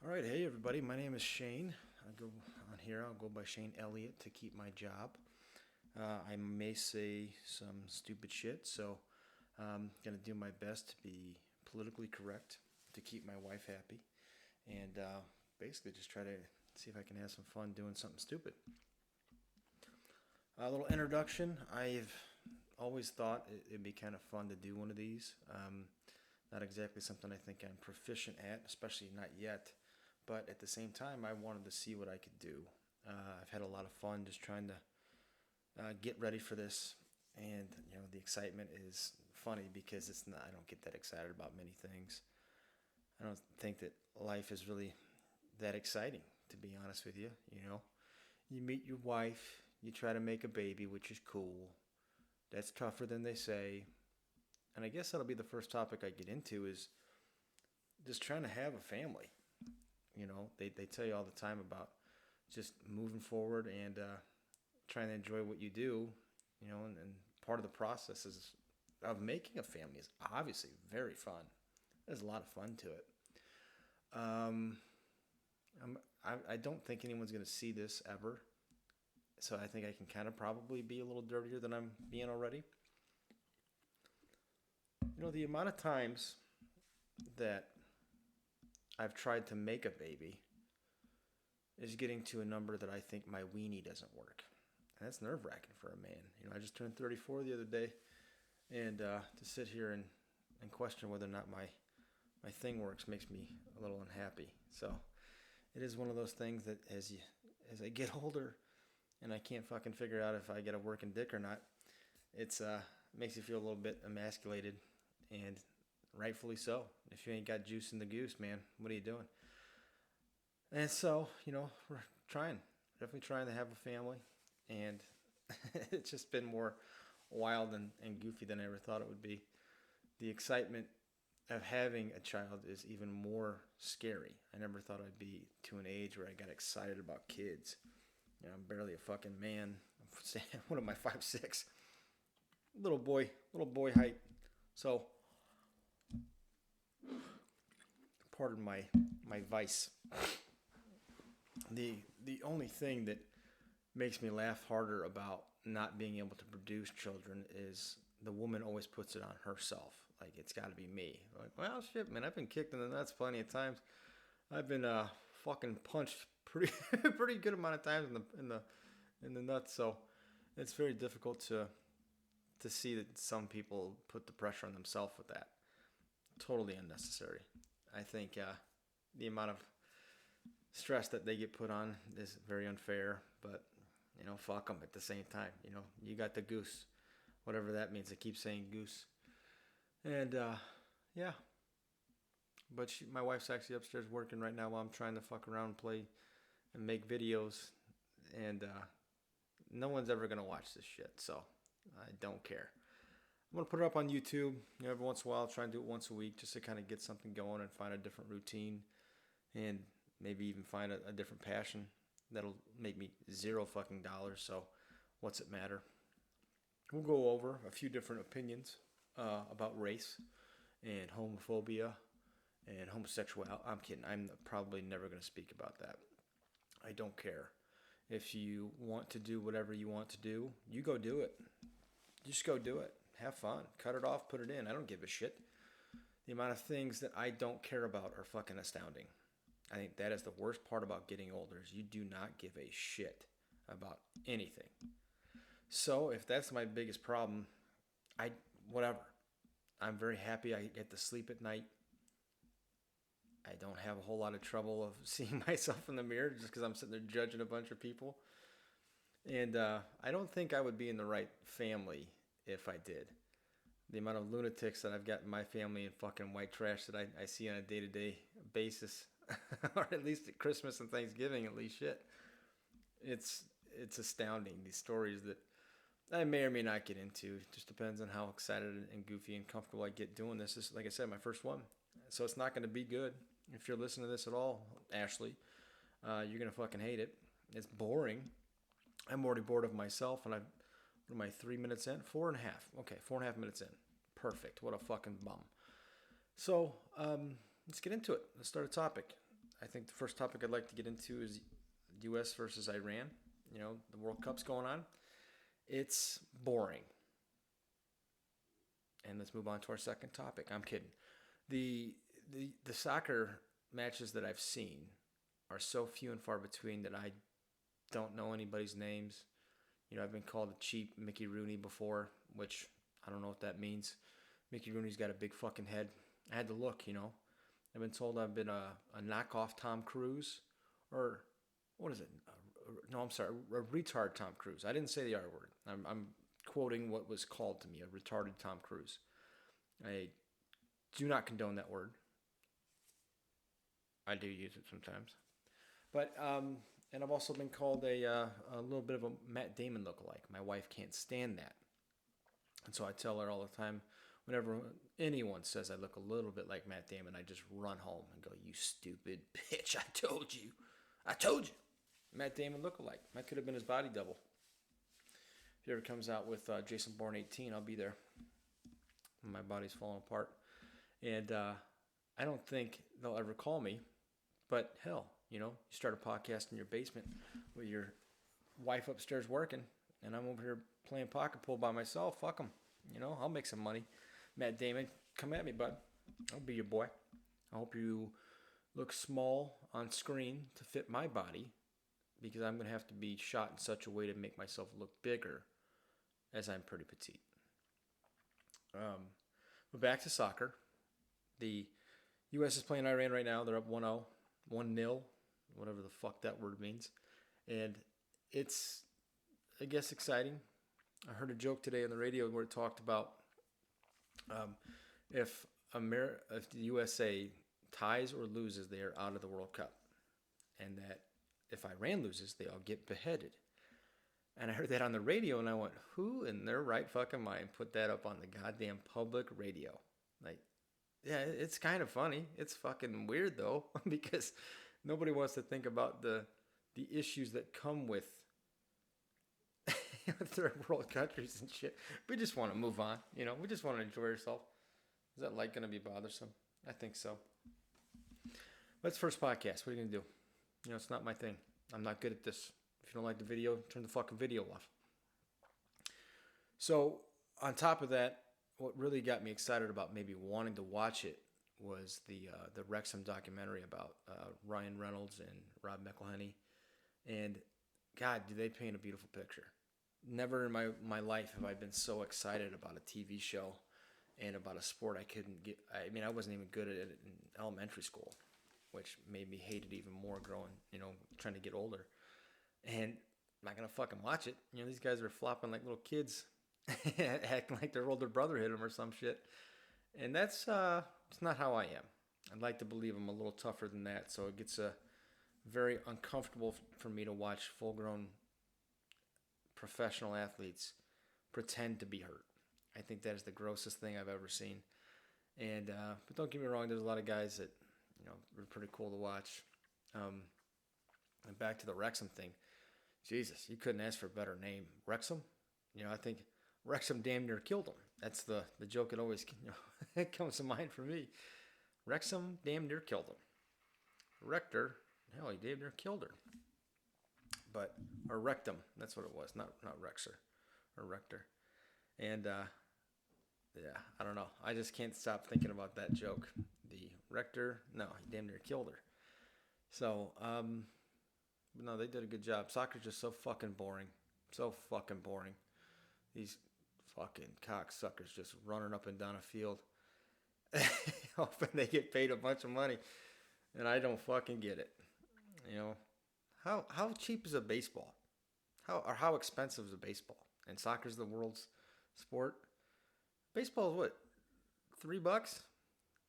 All right, hey everybody. My name is Shane. I'll go by Shane Elliott to keep my job. I may say some stupid shit, so I'm gonna do my best to be politically correct to keep my wife happy, and basically just try to see if I can have some fun doing something stupid. A little introduction. I've always thought it'd be kind of fun to do one of these. Not exactly something I think I'm proficient at, especially not yet. But at the same time, I wanted to see what I could do. I've had a lot of fun just trying to get ready for this, and the excitement is funny because it's not. I don't get that excited about many things. I don't think that life is really that exciting, to be honest with you. You meet your wife, you try to make a baby, which is cool. That's tougher than they say, and I guess that'll be the first topic I get into is just trying to have a family. They tell you all the time about just moving forward and trying to enjoy what you do, and part of the process is of making a family is obviously very fun. There's a lot of fun to it. Um, I don't think anyone's going to see this ever, so I think I can kind of probably be a little dirtier than I'm being already. The amount of times that I've tried to make a baby is getting to a number that I think my weenie doesn't work. And that's nerve wracking for a man. I just turned 34 the other day, and to sit here and question whether or not my thing works makes me a little unhappy. So it is one of those things that as I get older and I can't fucking figure out if I get a working dick or not, it's makes you feel a little bit emasculated, and rightfully so. If you ain't got juice in the goose, man, what are you doing? And so, we're definitely trying to have a family, and it's just been more wild and goofy than I ever thought it would be. The excitement of having a child is even more scary. I never thought I'd be to an age where I got excited about kids. I'm barely a fucking man. What am I, 5'6"? Little boy height. So, pardon my vice. The only thing that makes me laugh harder about not being able to produce children is the woman always puts it on herself. Like it's got to be me. Like, well, shit, man, I've been kicked in the nuts plenty of times. I've been fucking punched pretty pretty good amount of times in the nuts. So it's very difficult to see that some people put the pressure on themselves with that. Totally unnecessary. I think the amount of stress that they get put on is very unfair, but fuck them at the same time. You got the goose, whatever that means. I keep saying goose, and yeah. But my wife's actually upstairs working right now while I'm trying to fuck around and play and make videos, and no one's ever gonna watch this shit, so I don't care. I'm gonna put it up on YouTube. Every once in a while, I'll try and do it once a week just to kind of get something going and find a different routine, and maybe even find a different passion that'll make me zero fucking dollars. So, what's it matter? We'll go over a few different opinions about race and homophobia and homosexuality. I'm kidding. I'm probably never going to speak about that. I don't care. If you want to do whatever you want to do, you go do it. Just go do it. Have fun. Cut it off, put it in. I don't give a shit. The amount of things that I don't care about are fucking astounding. I think that is the worst part about getting older is you do not give a shit about anything. So if that's my biggest problem, whatever. I'm very happy I get to sleep at night. I don't have a whole lot of trouble of seeing myself in the mirror just because I'm sitting there judging a bunch of people. And I don't think I would be in the right family if I did. The amount of lunatics that I've got in my family and fucking white trash that I see on a day-to-day basis, or at least at Christmas and Thanksgiving, at least shit. It's astounding, these stories that I may or may not get into. It just depends on how excited and goofy and comfortable I get doing this. This is, like I said, my first one. So it's not going to be good. If you're listening to this at all, Ashley, you're going to fucking hate it. It's boring. I'm already bored of myself, and what am I, 3 minutes in? 4.5. Okay, 4.5 minutes in. Perfect. What a fucking bum. So, let's get into it. Let's start a topic. I think the first topic I'd like to get into is U.S. versus Iran. The World Cup's going on. It's boring. And let's move on to our second topic. I'm kidding. The soccer matches that I've seen are so few and far between that I don't know anybody's names. I've been called a cheap Mickey Rooney before, which I don't know what that means. Mickey Rooney's got a big fucking head. I had to look. I've been told I've been a knockoff Tom Cruise, or what is it? No, I'm sorry, a retard Tom Cruise. I didn't say the R word. I'm quoting what was called to me, a retarded Tom Cruise. I do not condone that word. I do use it sometimes. But, and I've also been called a little bit of a Matt Damon lookalike. My wife can't stand that. And so I tell her all the time, whenever anyone says I look a little bit like Matt Damon, I just run home and go, "You stupid bitch, I told you. I told you." Matt Damon lookalike. I could have been his body double. If he ever comes out with Jason Bourne 18, I'll be there. My body's falling apart. And I don't think they'll ever call me. But hell, you start a podcast in your basement with your wife upstairs working, and I'm over here playing pocket pool by myself. Fuck them. I'll make some money. Matt Damon, come at me, bud. I'll be your boy. I hope you look small on screen to fit my body, because I'm going to have to be shot in such a way to make myself look bigger, as I'm pretty petite. But back to soccer. The U.S. is playing Iran right now. They're up 1-0, 1-0, whatever the fuck that word means. And it's, I guess, exciting. I heard a joke today on the radio where it talked about if the USA ties or loses, they are out of the World Cup. And that if Iran loses, they all get beheaded. And I heard that on the radio, and I went, who in their right fucking mind put that up on the goddamn public radio? Like, yeah, it's kind of funny. It's fucking weird, though, because nobody wants to think about the issues that come with third world countries and shit. We just want to move on, We just want to enjoy ourselves. Is that light going to be bothersome? I think so. But it's first podcast. What are you going to do? It's not my thing. I'm not good at this. If you don't like the video, turn the fucking video off. So, on top of that, what really got me excited about maybe wanting to watch it was the Wrexham documentary about Ryan Reynolds and Rob McElhenney. And, God, do they paint a beautiful picture. Never in my life have I been so excited about a TV show and about a sport I couldn't get. I wasn't even good at it in elementary school, which made me hate it even more growing, trying to get older. And I'm not going to fucking watch it. These guys are flopping like little kids, acting like their older brother hit them or some shit. And that's it's not how I am. I'd like to believe I'm a little tougher than that, so it gets very uncomfortable for me to watch full-grown professional athletes pretend to be hurt. I think that is the grossest thing I've ever seen. And but don't get me wrong, there's a lot of guys that are pretty cool to watch. And back to the Wrexham thing. Jesus, you couldn't ask for a better name. Wrexham? I think Wrexham damn near killed him. That's the joke that always it comes to mind for me. Wrexham damn near killed him. Rector, hell, he damn near killed her. But, or rectum, that's what it was, not Rexer, or Rector. And, yeah, I don't know. I just can't stop thinking about that joke. The Rector, no, he damn near killed her. So, no, they did a good job. Soccer's just so fucking boring. So fucking boring. These fucking cocksuckers just running up and down a field, hoping they get paid a bunch of money. And I don't fucking get it. How cheap is a baseball? How expensive is a baseball? And soccer's the world's sport. Baseball is what? $3?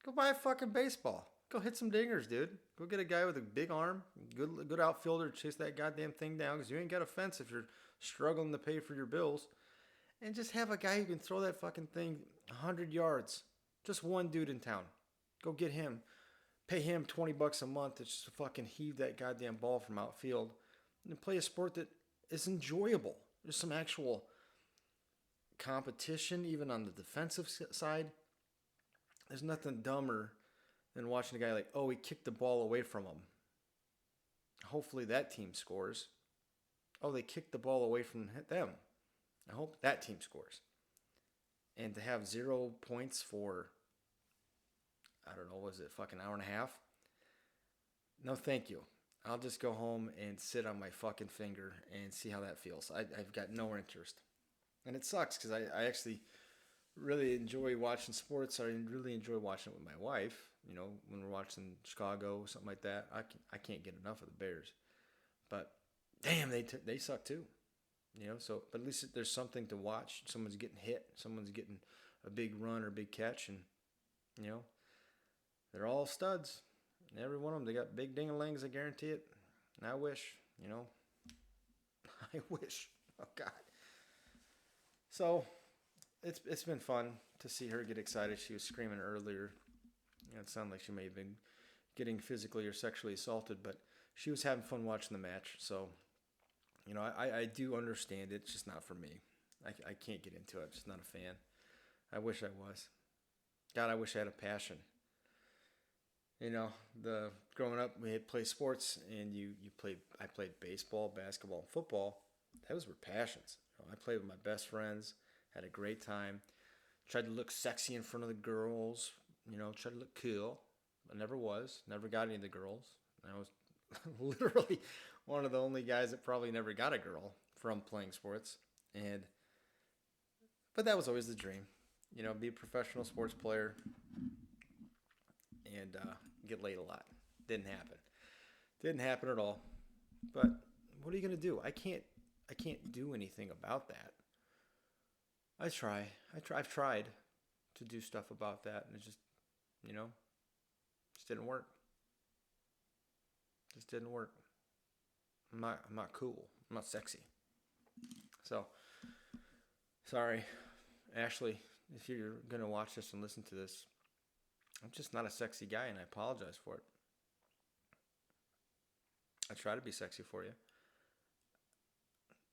Go buy a fucking baseball. Go hit some dingers, dude. Go get a guy with a big arm, good outfielder to chase that goddamn thing down, because you ain't got a fence if you're struggling to pay for your bills. And just have a guy who can throw that fucking thing 100 yards. Just one dude in town. Go get him. Pay him $20 a month to just fucking heave that goddamn ball from outfield and play a sport that is enjoyable. There's some actual competition, even on the defensive side. There's nothing dumber than watching a guy like, oh, he kicked the ball away from him. hopefully that team scores. Oh, they kicked the ball away from them. I hope that team scores. And to have 0 points for, I don't know, was it fucking hour and a half? No, thank you. I'll just go home and sit on my fucking finger and see how that feels. I've got no interest. And it sucks because I actually really enjoy watching sports. I really enjoy watching it with my wife. You know, when we're watching Chicago or something like that, I can't get enough of the Bears. But damn, they suck too. You know, so but at least there's something to watch. Someone's getting hit. Someone's getting a big run or big catch, and you know, they're all studs. Every one of them, they got big ding-a-lings, I guarantee it. And I wish, you know, I wish. Oh, God. So, it's been fun to see her get excited. She was screaming earlier. You know, it sounded like she may have been getting physically or sexually assaulted, but she was having fun watching the match. So, you know, I do understand it. It's just not for me. I can't get into it. I'm just not a fan. I wish I was. God, I wish I had a passion. You know, growing up, we had play sports, and I played baseball, basketball, and football. Those were passions. You know, I played with my best friends, had a great time, tried to look sexy in front of the girls. You know, tried to look cool. I never was. Never got any of the girls. I was literally one of the only guys that probably never got a girl from playing sports. But that was always the dream. You know, be a professional sports player and get laid a lot. Didn't happen. Didn't happen at all. But what are you gonna do? I can't do anything about that. I've tried to do stuff about that, and it just, you know, just didn't work. Just didn't work. I'm not cool. I'm not sexy. So, sorry, Ashley, if you're gonna watch this and listen to this, I'm just not a sexy guy, and I apologize for it. I try to be sexy for you.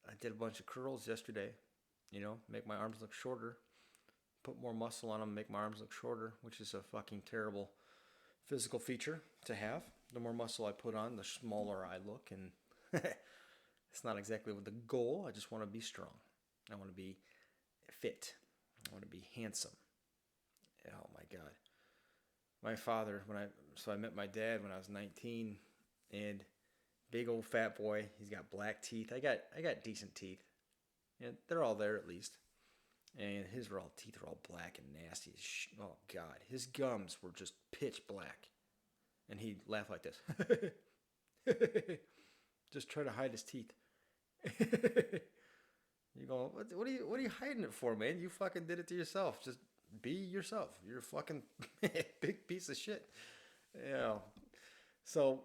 I did a bunch of curls yesterday, you know, make my arms look shorter, put more muscle on them, make my arms look shorter, which is a fucking terrible physical feature to have. The more muscle I put on, the smaller I look, and it's not exactly the goal. I just want to be strong. I want to be fit. I want to be handsome. Oh my God. My father, I met my dad when I was 19, and big old fat boy. He's got black teeth. I got decent teeth. And they're all there at least. And his teeth are all black and nasty. Oh God, his gums were just pitch black. And he'd laugh like this. Just try to hide his teeth. You go, what are you hiding it for, man? You fucking did it to yourself. Just be yourself. You're a fucking big piece of shit. You know. So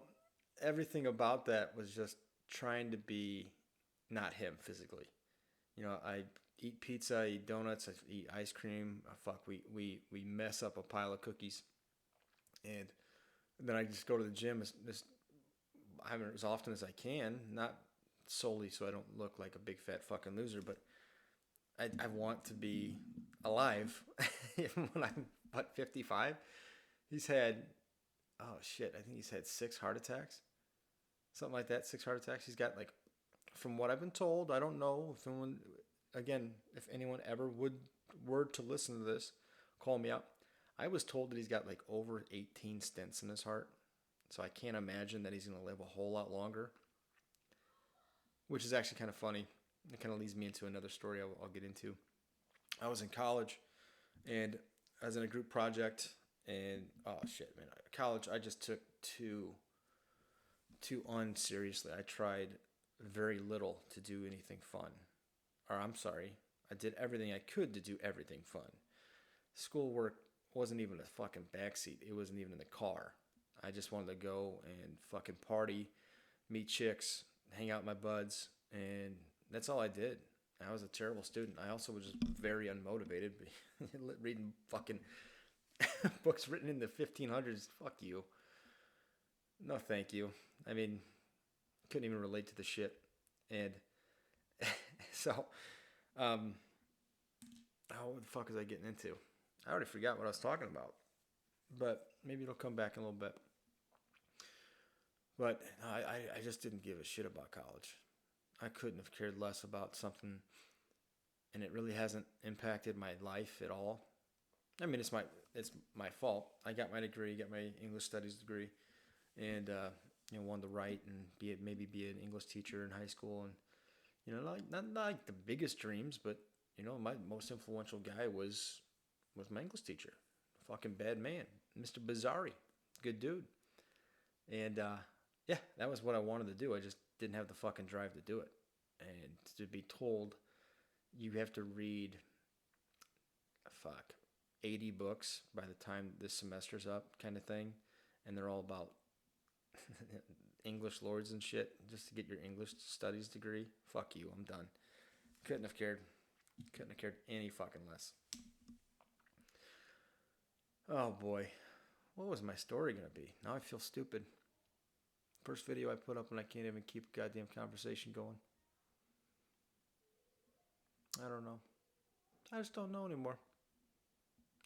everything about that was just trying to be not him physically. You know, I eat pizza, I eat donuts, I eat ice cream. We mess up a pile of cookies, and then I just go to the gym as often as I can, not solely so I don't look like a big fat fucking loser, but I want to be alive. Even when I'm 55, he's had, oh shit, I think he's had 6 heart attacks, something like that. 6 heart attacks. He's got, like, from what I've been told, I don't know if anyone ever were to listen to this, call me up. I was told that he's got like over 18 stents in his heart, so I can't imagine that he's going to live a whole lot longer, which is actually kind of funny. It kind of leads me into another story I'll get into. I was in college, and I was in a group project, and oh shit, man, college I just took too unseriously. I tried very little to do anything fun. Or I'm sorry, I did everything I could to do everything fun. Schoolwork wasn't even a fucking backseat. It wasn't even in the car. I just wanted to go and fucking party, meet chicks, hang out with my buds, and that's all I did. I was a terrible student. I also was just very unmotivated, reading fucking books written in the 1500s. Fuck you. No, thank you. I mean, couldn't even relate to the shit. And so, what the fuck was I getting into? I already forgot what I was talking about, but maybe it'll come back in a little bit. But I just didn't give a shit about college. I couldn't have cared less about something, and it really hasn't impacted my life at all. I mean, it's my fault. I got my degree, got my English studies degree, and wanted to write and maybe be an English teacher in high school, and not like the biggest dreams, but my most influential guy was my English teacher, fucking bad man, Mr. Bizzari, good dude, and yeah, that was what I wanted to do. I just didn't have the fucking drive to do it, and to be told you have to read fuck 80 books by the time this semester's up, kind of thing, and they're all about English lords and shit, just to get your English studies degree. Fuck you, I'm done. Couldn't have cared. Couldn't have cared any fucking less. Oh boy, what was my story gonna be? Now I feel stupid. First video I put up and I can't even keep a goddamn conversation going. I don't know. I just don't know anymore.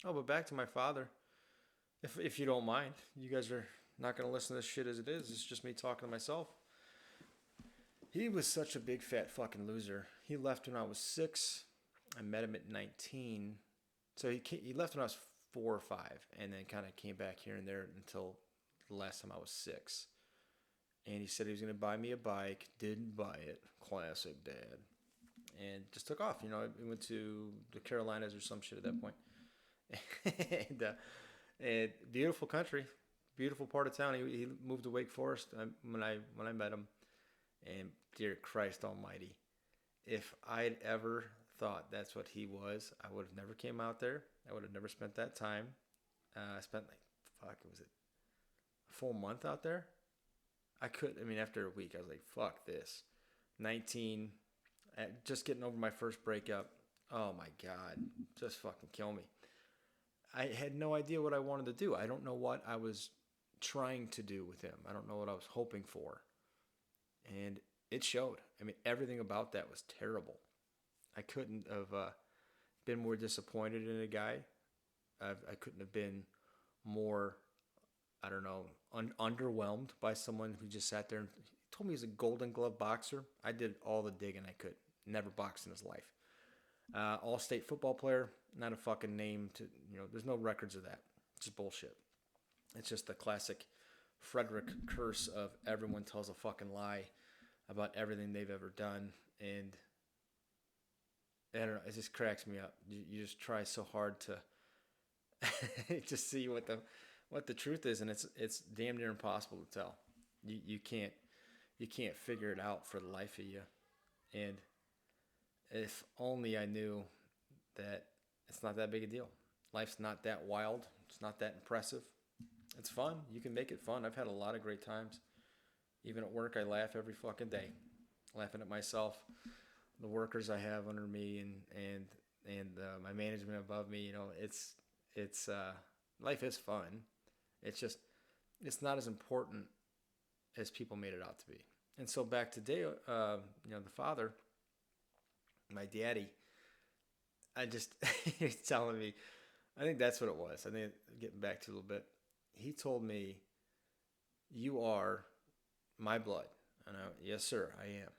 Oh, but back to my father. If you don't mind, you guys are not gonna listen to this shit as it is. It's just me talking to myself. He was such a big fat fucking loser. He left when I was 6. I met him at 19. So he left when I was 4 or 5, and then kind of came back here and there until the last time I was 6. And he said he was going to buy me a bike. Didn't buy it. Classic dad. And just took off. We went to the Carolinas or some shit at that point. And beautiful country. Beautiful part of town. He moved to Wake Forest when I met him. And dear Christ almighty, if I'd ever thought that's what he was, I would have never came out there. I would have never spent that time. I spent was it a full month out there? After a week, I was like, fuck this. 19, just getting over my first breakup. Oh my God, just fucking kill me. I had no idea what I wanted to do. I don't know what I was trying to do with him. I don't know what I was hoping for. And it showed. Everything about that was terrible. I couldn't have been more disappointed in a guy. I couldn't have been more, I don't know, underwhelmed by someone who just sat there and told me he's a Golden Glove boxer. I did all the digging I could. Never boxed in his life. All-state football player, not a fucking name to, there's no records of that. It's just bullshit. It's just the classic Frederick curse of everyone tells a fucking lie about everything they've ever done. And I don't know, it just cracks me up. You just try so hard to to see what the truth is, and it's damn near impossible to tell. You can't figure it out for the life of you. And if only I knew that it's not that big a deal. Life's not that wild. It's not that impressive. It's fun. You can make it fun. I've had a lot of great times. Even at work, I laugh every fucking day, laughing at myself, the workers I have under me, and my management above me. It's life is fun. It's not as important as people made it out to be. And so back today, the father, my daddy, he's telling me, I think that's what it was. I think getting back to a little bit, he told me, "You are my blood." And I went, "Yes, sir, I am."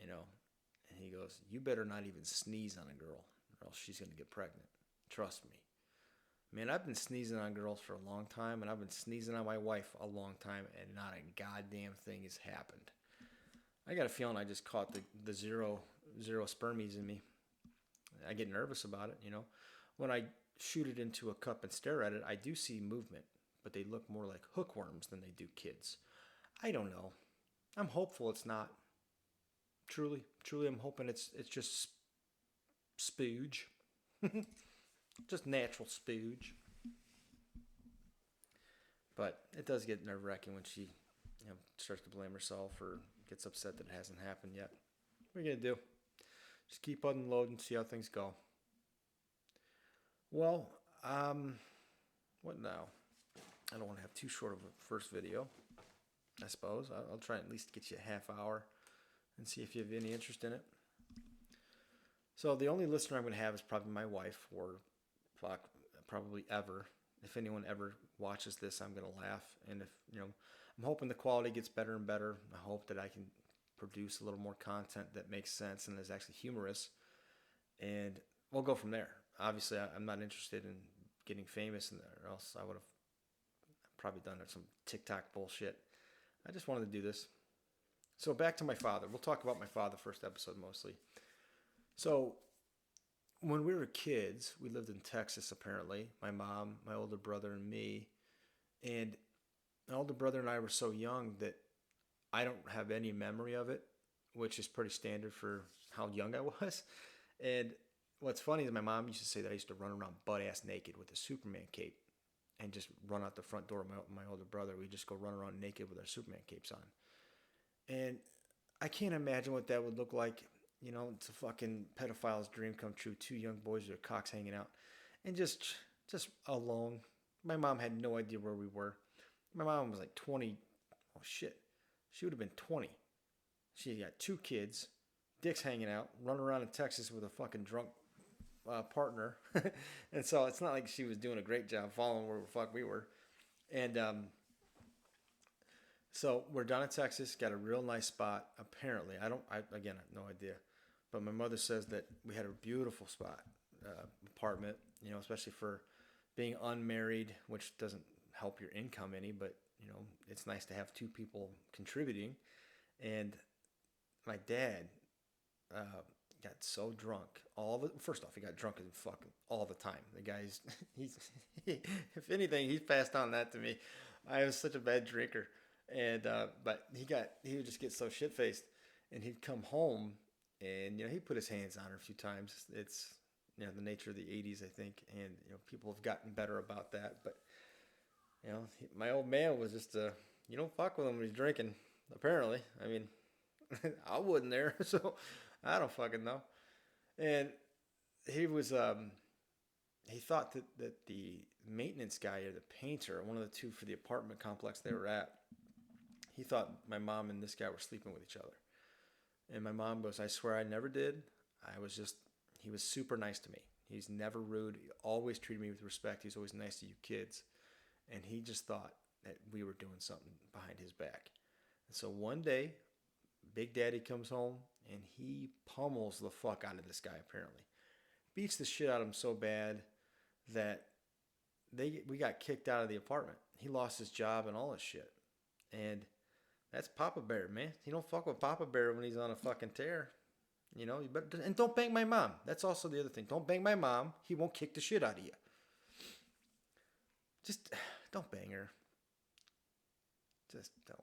And he goes, "You better not even sneeze on a girl, or else she's gonna get pregnant. Trust me." Man, I've been sneezing on girls for a long time, and I've been sneezing on my wife a long time, and not a goddamn thing has happened. I got a feeling I just caught the zero spermies in me. I get nervous about it, When I shoot it into a cup and stare at it, I do see movement, but they look more like hookworms than they do kids. I don't know. I'm hopeful it's not. Truly, I'm hoping it's just spooge. Just natural spooge. But it does get nerve-wracking when she starts to blame herself or gets upset that it hasn't happened yet. What are you going to do? Just keep unloading and see how things go. Well, what now? I don't want to have too short of a first video, I suppose. I'll try and at least get you a half hour and see if you have any interest in it. So the only listener I'm going to have is probably my wife, or probably ever. If anyone ever watches this, I'm going to laugh. And if, I'm hoping the quality gets better and better. I hope that I can produce a little more content that makes sense and is actually humorous, and we'll go from there. Obviously, I'm not interested in getting famous, or else I would have probably done some TikTok bullshit. I just wanted to do this. So back to my father. We'll talk about my father first episode mostly. So when we were kids, we lived in Texas apparently. My mom, my older brother, and me. And my older brother and I were so young that I don't have any memory of it, which is pretty standard for how young I was. And what's funny is my mom used to say that I used to run around butt ass naked with a Superman cape and just run out the front door of my older brother. We'd just go run around naked with our Superman capes on. And I can't imagine what that would look like. You know, it's a fucking pedophile's dream come true. Two young boys with their cocks hanging out. And just alone. My mom had no idea where we were. My mom was like 20. Oh, shit. She would have been 20. She got two kids, dicks hanging out, running around in Texas with a fucking drunk partner. And so it's not like she was doing a great job following where the fuck we were. And so we're down in Texas, got a real nice spot. Apparently, again, I have no idea. But my mother says that we had a beautiful spot, apartment, you know, especially for being unmarried, which doesn't help your income any, but, you know, it's nice to have two people contributing. And my dad got so drunk. First off, he got drunk as fucking all the time. The guy's, if anything, he's passed on that to me. I was such a bad drinker. And, but he would just get so shit faced, and he'd come home and, you know, he put his hands on her a few times. It's, you know, the nature of the 80s, I think. And, you know, people have gotten better about that. But, you know, my old man was just, you don't fuck with him when he's drinking, apparently. I mean, I wasn't there, so I don't fucking know. And he was, he thought that the maintenance guy or the painter, one of the two for the apartment complex they were at, he thought my mom and this guy were sleeping with each other. And my mom goes, I swear I never did. He was super nice to me. He's never rude. He always treated me with respect. He's always nice to you kids. And he just thought that we were doing something behind his back. And so one day, Big Daddy comes home and he pummels the fuck out of this guy, apparently. Beats the shit out of him so bad that we got kicked out of the apartment. He lost his job and all his shit. And that's Papa Bear, man. You don't fuck with Papa Bear when he's on a fucking tear. You know, and don't bang my mom. That's also the other thing. Don't bang my mom. He won't kick the shit out of you. Just don't bang her. Just don't.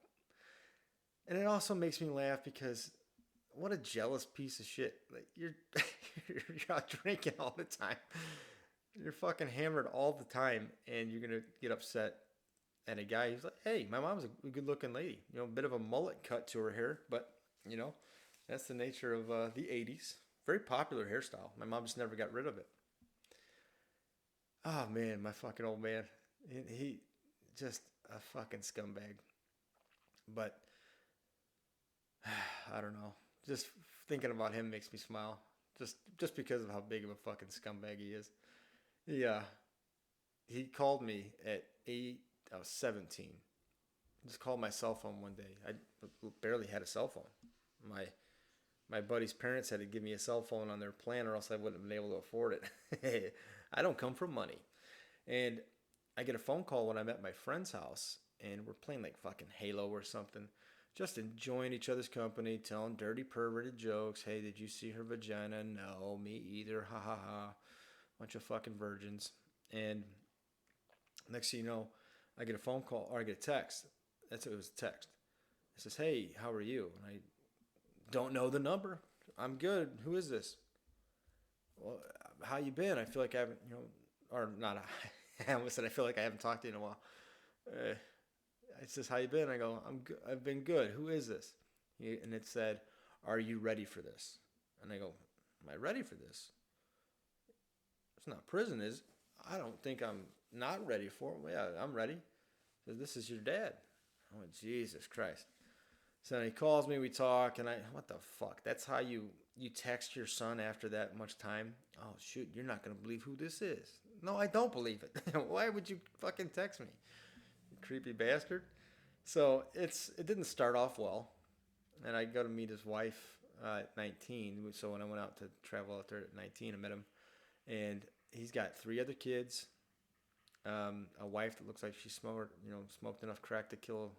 And it also makes me laugh because what a jealous piece of shit. Like you're out drinking all the time. You're fucking hammered all the time, and you're gonna get upset at a guy who's like, hey, my mom's a good looking lady. You know, a bit of a mullet cut to her hair, but, you know, that's the nature of the 80s. Very popular hairstyle. My mom just never got rid of it. Oh, man, my fucking old man. He just a fucking scumbag. But, I don't know. Just thinking about him makes me smile. Just because of how big of a fucking scumbag he is. Yeah. He called me at 8. I was 17. I just called my cell phone one day. I barely had a cell phone. My buddy's parents had to give me a cell phone on their plan or else I wouldn't have been able to afford it. I don't come from money. And I get a phone call when I'm at my friend's house and we're playing like fucking Halo or something. Just enjoying each other's company, telling dirty perverted jokes. Hey, did you see her vagina? No, me either. Ha ha ha. Bunch of fucking virgins. And next thing you know, I get a phone call, or I get a text. It was a text. It says, hey, how are you? And I don't know the number. I'm good. Who is this? Well, how you been? I feel like I haven't, you know, or not, I almost said I feel like I haven't talked to you in a while. It says, how you been? I go, I've been good. Who is this? And it said, are you ready for this? And I go, am I ready for this? It's not prison, is it? I don't think I'm not ready for it. Well, yeah, I'm ready. So this is your dad. I went, Jesus Christ. So he calls me, we talk, and what the fuck? That's how you text your son after that much time? Oh, shoot, you're not going to believe who this is. No, I don't believe it. Why would you fucking text me? You creepy bastard. So it didn't start off well, and I go to meet his wife at 19. So when I went out to travel out there at 19, I met him, and he's got 3 other kids, a wife that looks like she smoked enough crack to kill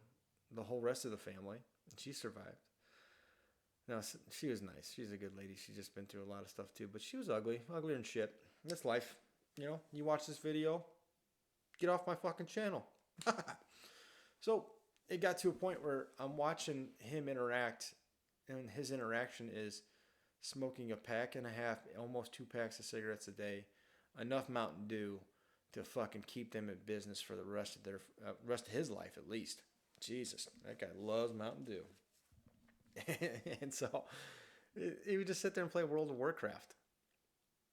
the whole rest of the family, and she survived. No, she was nice. She's a good lady. She's just been through a lot of stuff too, but she was ugly, uglier than shit. That's life. You watch this video, get off my fucking channel. So it got to a point where I'm watching him interact, and his interaction is smoking a pack and a half, almost 2 packs of cigarettes a day, enough Mountain Dew to fucking keep them in business for the rest of his life at least. Jesus, that guy loves Mountain Dew. And so he would just sit there and play World of Warcraft.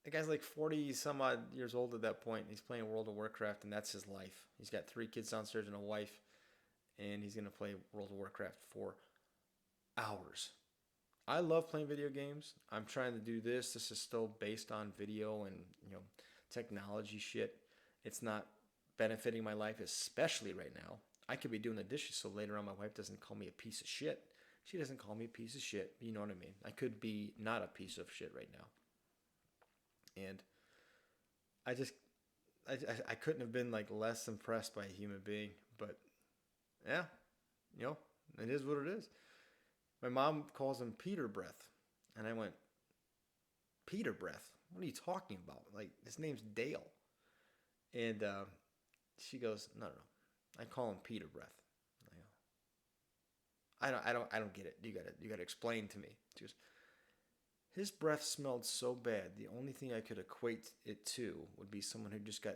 The guy's like 40 some odd years old at that point. He's playing World of Warcraft, and that's his life. He's got 3 kids downstairs and a wife, and he's going to play World of Warcraft for hours. I love playing video games. I'm trying to do this. This is still based on video and technology shit. It's not benefiting my life, especially right now. I could be doing the dishes so later on my wife doesn't call me a piece of shit. She doesn't call me a piece of shit. You know what I mean? I could be not a piece of shit right now. And I couldn't have been like less impressed by a human being. But yeah, it is what it is. My mom calls him Peter Breath. And I went, Peter Breath? What are you talking about? Like, his name's Dale. And she goes, no. I call him Peter Breath. I don't get it. You gotta explain to me. She goes, his breath smelled so bad. The only thing I could equate it to would be someone who just got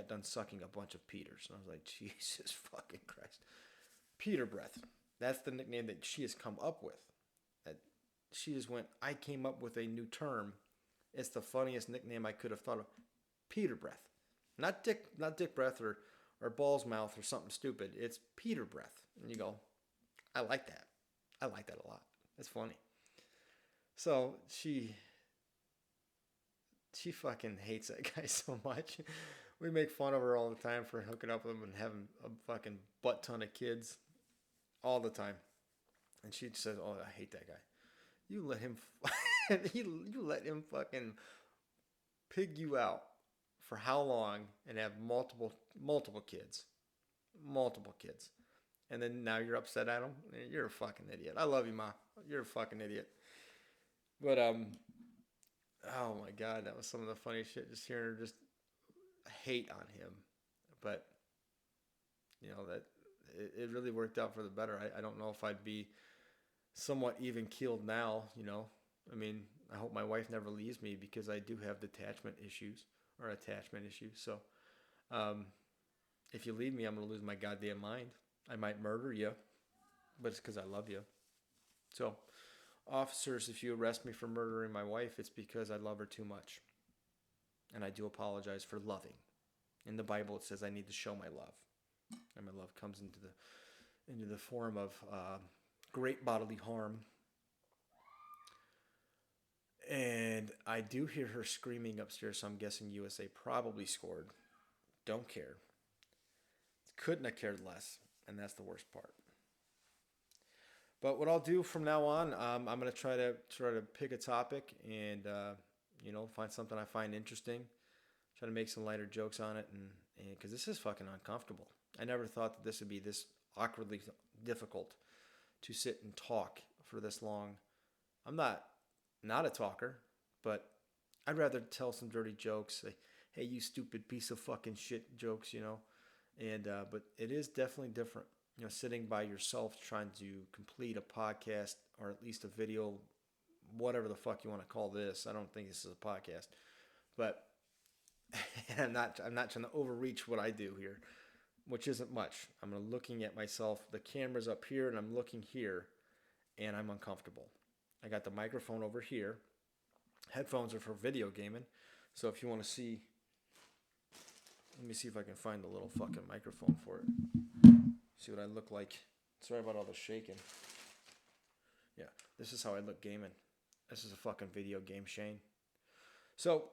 done sucking a bunch of Peters. And I was like, Jesus fucking Christ. Peter Breath. That's the nickname that she has come up with. That she just went, I came up with a new term. It's the funniest nickname I could have thought of. Peter Breath. Not Dick Breath or Balls Mouth or something stupid. It's Peter Breath. And you go, I like that. I like that a lot. It's funny. So she fucking hates that guy so much. We make fun of her all the time for hooking up with him and having a fucking butt ton of kids all the time. And she says, "Oh, I hate that guy. You let him, you let him fucking pig you out for how long and have multiple kids, and then now you're upset at him. You're a fucking idiot. I love you, Ma. You're a fucking idiot." But oh my God, that was some of the funny shit. Just hearing her just hate on him, but that it really worked out for the better. I don't know if I'd be somewhat even keeled now. I mean, I hope my wife never leaves me because I do have attachment issues. So, if you leave me, I'm gonna lose my goddamn mind. I might murder you, but it's because I love you. So, officers, if you arrest me for murdering my wife, it's because I love her too much. And I do apologize for loving. In the Bible, it says I need to show my love. And my love comes into the form of great bodily harm. And I do hear her screaming upstairs, so I'm guessing USA probably scored. Don't care. Couldn't have cared less. And that's the worst part. But what I'll do from now on, I'm gonna try to pick a topic and find something I find interesting. Try to make some lighter jokes on it, and because this is fucking uncomfortable. I never thought that this would be this awkwardly difficult to sit and talk for this long. I'm not a talker, but I'd rather tell some dirty jokes. Say, hey, you stupid piece of fucking shit jokes, And but it is definitely different. Sitting by yourself trying to complete a podcast or at least a video, whatever the fuck you want to call this. I don't think this is a podcast, but I'm not trying to overreach what I do here, which isn't much. I'm looking at myself. The camera's up here and I'm looking here and I'm uncomfortable. I got the microphone over here. Headphones are for video gaming. So if you want to see, let me see if I can find the little fucking microphone for it. See what I look like. Sorry about all the shaking. Yeah, this is how I look gaming. This is a fucking video game, Shane. So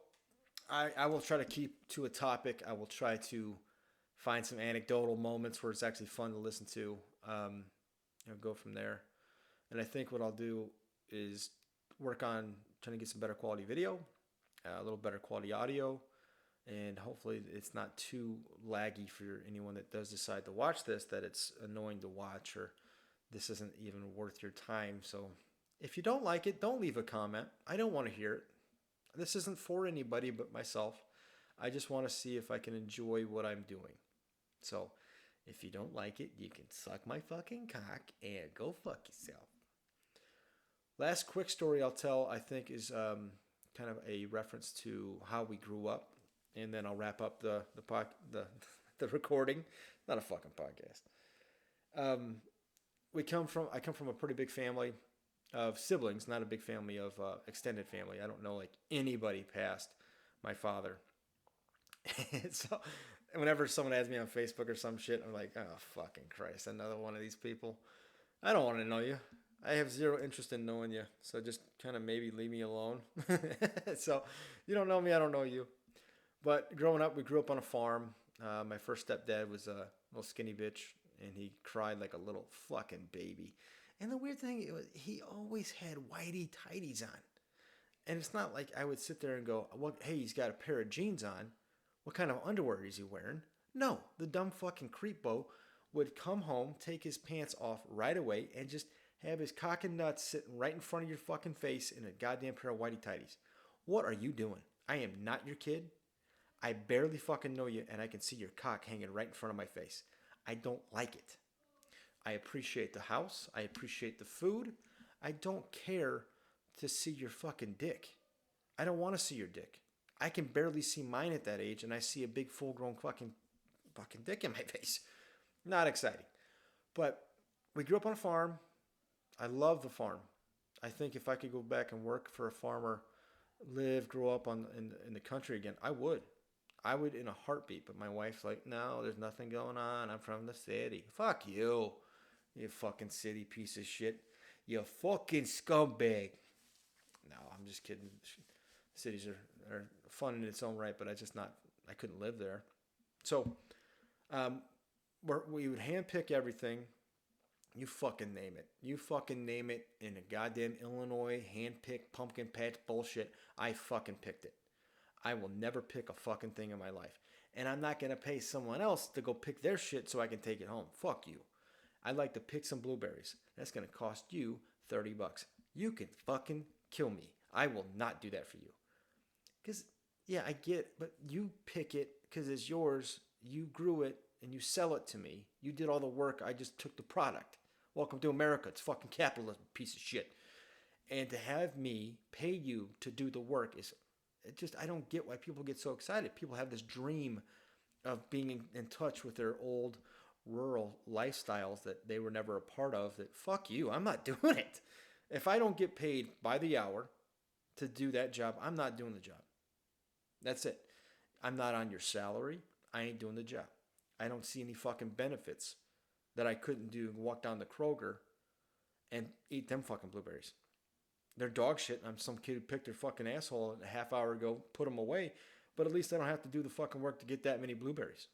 I will try to keep to a topic. I will try to find some anecdotal moments where it's actually fun to listen to. Go from there. And I think what I'll do is work on trying to get some better quality video, a little better quality audio, and hopefully it's not too laggy for anyone that does decide to watch this, that it's annoying to watch or this isn't even worth your time. So if you don't like it, don't leave a comment. I don't want to hear it. This isn't for anybody but myself. I just want to see if I can enjoy what I'm doing. So if you don't like it, you can suck my fucking cock and go fuck yourself. Last quick story I'll tell, I think, is kind of a reference to how we grew up, and then I'll wrap up the recording. Not a fucking podcast. I come from a pretty big family of siblings, not a big family of extended family. I don't know like anybody past my father. So whenever someone adds me on Facebook or some shit, I'm like, oh fucking Christ, another one of these people. I don't want to know you. I have zero interest in knowing you. So just kind of maybe leave me alone. So you don't know me, I don't know you. But growing up, we grew up on a farm. My first stepdad was a little skinny bitch, and he cried like a little fucking baby. And the weird thing was, he always had whitey tighties on. And it's not like I would sit there and go, well, hey, he's got a pair of jeans on. What kind of underwear is he wearing? No, the dumb fucking creepo would come home, take his pants off right away, and just have his cock and nuts sitting right in front of your fucking face in a goddamn pair of whitey tighties. What are you doing? I am not your kid. I barely fucking know you, and I can see your cock hanging right in front of my face. I don't like it. I appreciate the house. I appreciate the food. I don't care to see your fucking dick. I don't want to see your dick. I can barely see mine at that age, and I see a big full-grown fucking dick in my face. Not exciting. But we grew up on a farm. I love the farm. I think if I could go back and work for a farmer, grow up in the country again, I would. I would in a heartbeat. But my wife's like, no, there's nothing going on. I'm from the city. Fuck you, you fucking city piece of shit. You fucking scumbag. No, I'm just kidding. Cities are fun in its own right, but I couldn't live there. So we would handpick everything. You fucking name it. You fucking name it in a goddamn Illinois handpicked pumpkin patch bullshit. I fucking picked it. I will never pick a fucking thing in my life. And I'm not going to pay someone else to go pick their shit so I can take it home. Fuck you. I'd like to pick some blueberries. That's going to cost you $30. You can fucking kill me. I will not do that for you. Because, yeah, I get it, but you pick it because it's yours. You grew it and you sell it to me. You did all the work. I just took the product. Welcome to America. It's fucking capitalism, piece of shit. And to have me pay you to do the work I don't get why people get so excited. People have this dream of being in touch with their old rural lifestyles that they were never a part of. That fuck you. I'm not doing it. If I don't get paid by the hour to do that job, I'm not doing the job. That's it. I'm not on your salary. I ain't doing the job. I don't see any fucking benefits that I couldn't do and walk down to Kroger and eat them fucking blueberries. They're dog shit. I'm some kid who picked their fucking asshole a half hour ago, put them away, but at least I don't have to do the fucking work to get that many blueberries.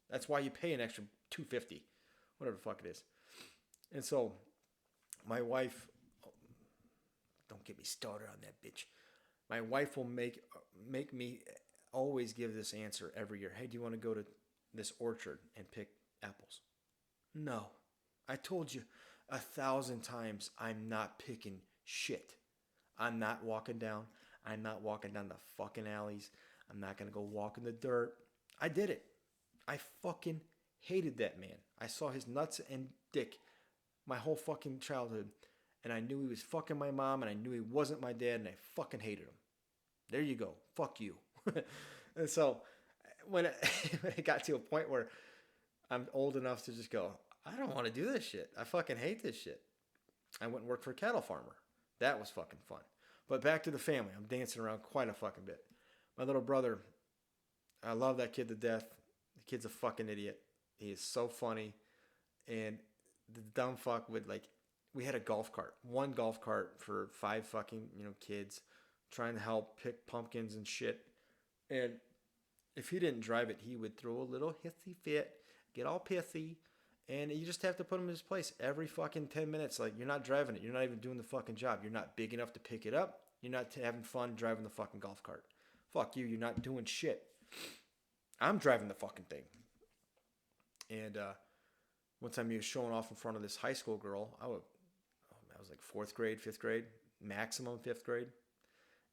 That's why you pay an extra $2.50, whatever the fuck it is. And so my wife, don't get me started on that bitch. My wife will make me always give this answer every year. Hey, do you want to go to this orchard and pick apples? No. I told you 1,000 times I'm not picking shit. I'm not walking down. I'm not walking down the fucking alleys. I'm not going to go walk in the dirt. I did it. I fucking hated that man. I saw his nuts and dick my whole fucking childhood. And I knew he was fucking my mom, and I knew he wasn't my dad, and I fucking hated him. There you go. Fuck you. And so when it got to a point where I'm old enough to just go, I don't want to do this shit. I fucking hate this shit. I went and worked for a cattle farmer. That was fucking fun. But back to the family. I'm dancing around quite a fucking bit. My little brother, I love that kid to death. The kid's a fucking idiot. He is so funny. And the dumb fuck would we had a golf cart. One golf cart for 5 fucking, kids trying to help pick pumpkins and shit. And If he didn't drive it, he would throw a little hissy fit, get all pissy, and you just have to put him in his place every fucking 10 minutes. Like, you're not driving it. You're not even doing the fucking job. You're not big enough to pick it up. You're not having fun driving the fucking golf cart. Fuck you. You're not doing shit. I'm driving the fucking thing. And one time he was showing off in front of this high school girl. I was like fourth grade, fifth grade, maximum fifth grade.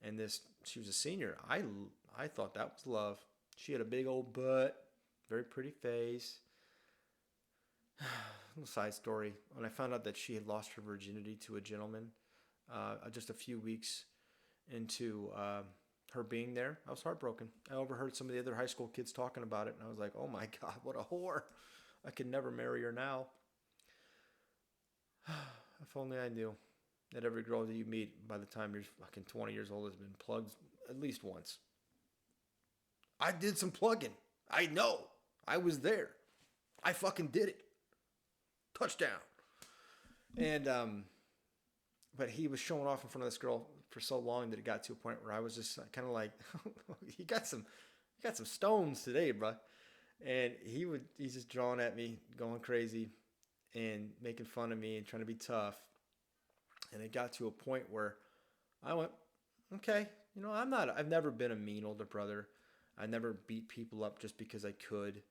And she was a senior. I thought that was love. She had a big old butt, very pretty face. Little side story. When I found out that she had lost her virginity to a gentleman, just a few weeks into her being there, I was heartbroken. I overheard some of the other high school kids talking about it, and I was like, oh my God, what a whore. I could never marry her now. If only I knew that every girl that you meet by the time you're fucking 20 years old has been plugged at least once. I did some plugging. I know. I was there. I fucking did it. Touchdown. And, but he was showing off in front of this girl for so long that it got to a point where I was just kind of like, you got some stones today, bro. And he's just drawing at me, going crazy and making fun of me and trying to be tough. And it got to a point where I went, okay, I've never been a mean older brother. I never beat people up just because I could.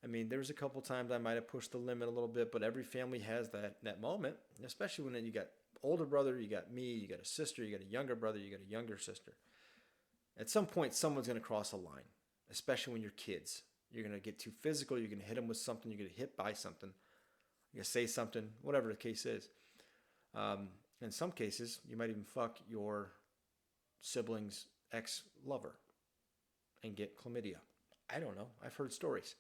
I mean, there was a couple times I might have pushed the limit a little bit, but every family has that moment, especially when you got older brother, you got me, you got a sister, you got a younger brother, you got a younger sister. At some point, someone's going to cross a line, especially when you're kids. You're going to get too physical. You're going to hit them with something. You're going to hit by something. You're going to say something, whatever the case is. In some cases, you might even fuck your sibling's ex-lover and get chlamydia. I don't know. I've heard stories.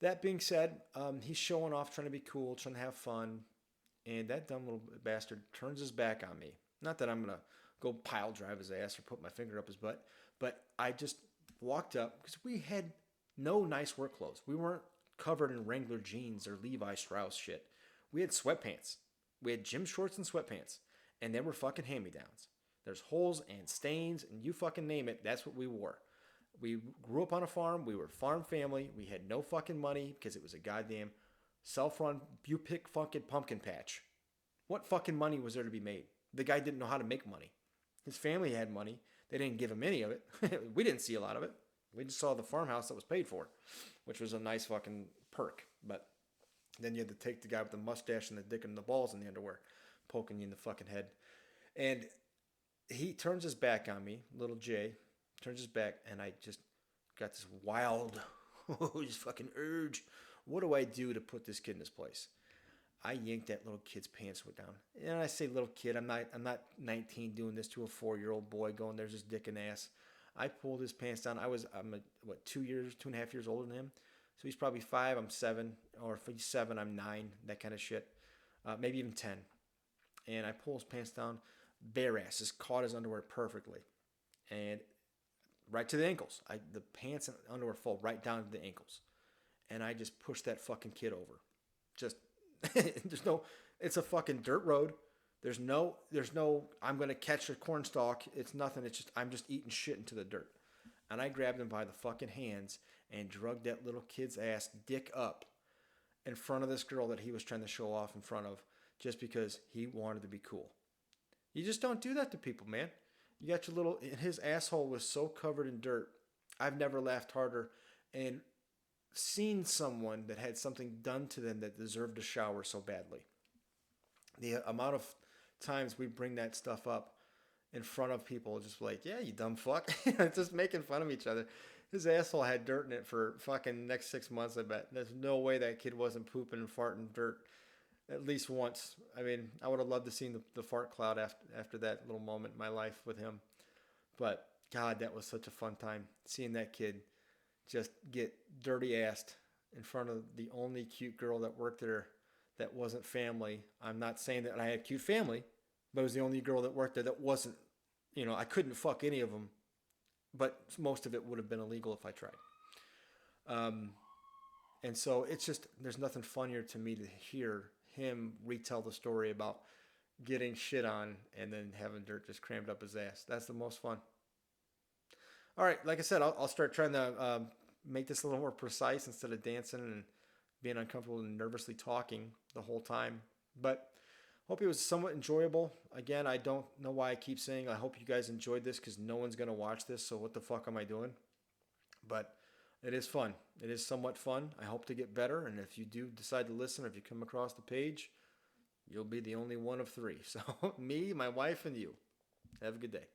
That being said, he's showing off, trying to be cool, trying to have fun. And that dumb little bastard turns his back on me. Not that I'm going to go pile drive his ass or put my finger up his butt. But I just walked up because we had no nice work clothes. We weren't covered in Wrangler jeans or Levi Strauss shit. We had sweatpants. We had gym shorts and sweatpants. And they were fucking hand-me-downs. There's holes and stains and you fucking name it. That's what we wore. We grew up on a farm. We were a farm family. We had no fucking money because it was a goddamn self-run Bupic fucking pumpkin patch. What fucking money was there to be made? The guy didn't know how to make money. His family had money. They didn't give him any of it. We didn't see a lot of it. We just saw the farmhouse that was paid for, which was a nice fucking perk. But then you had to take the guy with the mustache and the dick and the balls in the underwear, poking you in the fucking head. And he turns his back on me, little Jay, turns his back, and I just got this wild, just fucking urge. What do I do to put this kid in his place? I yanked that little kid's pants way down. And I say little kid, I'm not 19 doing this to a 4-year-old boy going, there's his dick and ass. I pulled his pants down. I'm 2.5 years older than him. So he's probably 5, I'm 7. Or if he's 7, I'm 9, that kind of shit. Maybe even 10. And I pull his pants down, bare ass, just caught his underwear perfectly. And right to the ankles. The pants and underwear fall right down to the ankles. And I just pushed that fucking kid over. Just, it's a fucking dirt road. There's no, I'm going to catch a corn stalk. It's nothing. It's just, I'm just eating shit into the dirt. And I grabbed him by the fucking hands and drugged that little kid's ass dick up in front of this girl that he was trying to show off in front of just because he wanted to be cool. You just don't do that to people, man. You got your little, his asshole was so covered in dirt. I've never laughed harder and seen someone that had something done to them that deserved a shower so badly. The amount of times we bring that stuff up in front of people, just like, yeah, you dumb fuck. Just making fun of each other. His asshole had dirt in it for fucking next 6 months, I bet. There's no way that kid wasn't pooping and farting dirt at least once. I mean, I would have loved to see the fart cloud after that little moment in my life with him. But, God, that was such a fun time. Seeing that kid just get dirty-assed in front of the only cute girl that worked there that wasn't family. I'm not saying that I had cute family, but it was the only girl that worked there that wasn't, I couldn't fuck any of them, but most of it would have been illegal if I tried. And so it's just, there's nothing funnier to me to hear him retell the story about getting shit on and then having dirt just crammed up his ass. That's the most fun. All right, like I said, I'll start trying to make this a little more precise instead of dancing and being uncomfortable and nervously talking the whole time. But hope it was somewhat enjoyable. Again, I don't know why I keep saying I hope you guys enjoyed this because no one's going to watch this. So what the fuck am I doing? But it is fun. It is somewhat fun. I hope to get better. And if you do decide to listen, or if you come across the page, you'll be the only one of three. So me, my wife, and you. Have a good day.